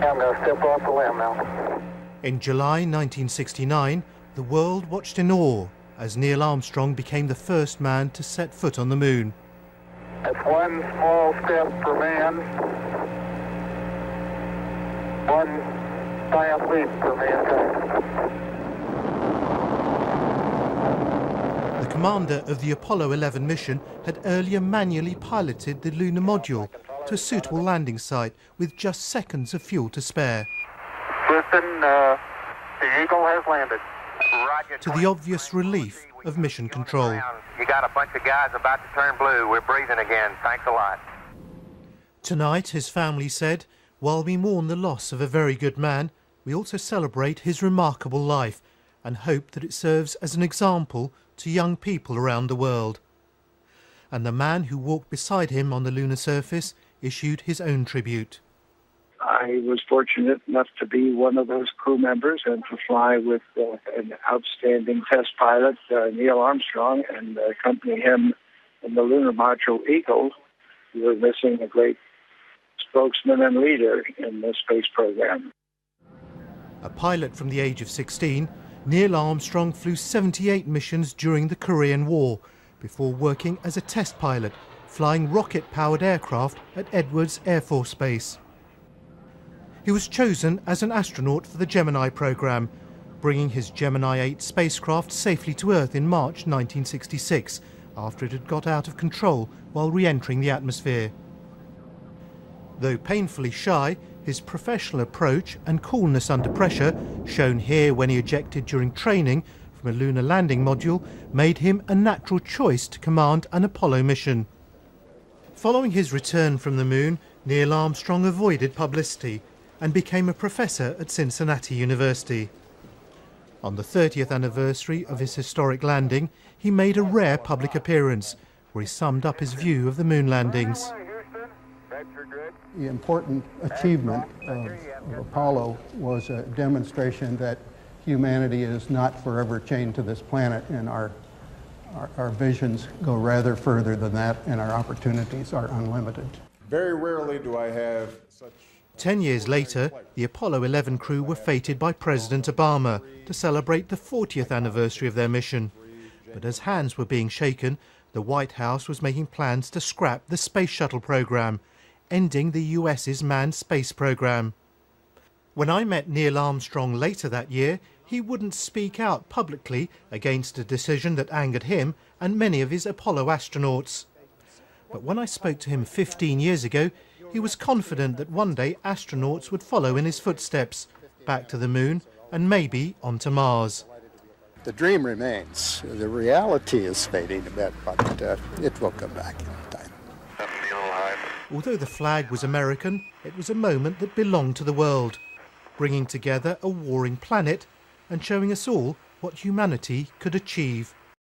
I'm going to step off the limb now. In July 1969, the world watched in awe as Neil Armstrong became the first man to set foot on the moon. That's one small step for man, one giant leap for mankind. The commander of the Apollo 11 mission had earlier manually piloted the lunar module to a suitable landing site with just seconds of fuel to spare. Houston, the Eagle has landed. Roger, to the obvious relief of mission control. You got a bunch of guys about to turn blue. We're breathing again. Thanks a lot. Tonight, his family said, while we mourn the loss of a very good man, we also celebrate his remarkable life and hope that it serves as an example to young people around the world. And the man who walked beside him on the lunar surface issued his own tribute. I was fortunate enough to be one of those crew members and to fly with an outstanding test pilot, Neil Armstrong, and accompany him in the lunar module Eagle. We were missing a great spokesman and leader in the space program. A pilot from the age of 16, Neil Armstrong flew 78 missions during the Korean War before working as a test pilot, flying rocket-powered aircraft at Edwards Air Force Base. He was chosen as an astronaut for the Gemini program, bringing his Gemini 8 spacecraft safely to Earth in March 1966, after it had got out of control while re-entering the atmosphere. Though painfully shy, his professional approach and coolness under pressure, shown here when he ejected during training from a lunar landing module, made him a natural choice to command an Apollo mission. Following his return from the moon, Neil Armstrong avoided publicity and became a professor at Cincinnati University. On the 30th anniversary of his historic landing, he made a rare public appearance where he summed up his view of the moon landings. The important achievement of Apollo was a demonstration that humanity is not forever chained to this planet, and our visions go rather further than that, and our opportunities are unlimited. Very rarely do I have such... 10 years later, the Apollo 11 crew were feted by President Obama to celebrate the 40th anniversary of their mission. But as hands were being shaken, the White House was making plans to scrap the space shuttle program, ending the US's manned space program. When I met Neil Armstrong later that year, he wouldn't speak out publicly against a decision that angered him and many of his Apollo astronauts. But when I spoke to him 15 years ago, he was confident that one day astronauts would follow in his footsteps, back to the moon and maybe onto Mars. The dream remains. The reality is fading a bit, but it will come back in time. Although the flag was American, it was a moment that belonged to the world, bringing together a warring planet and showing us all what humanity could achieve.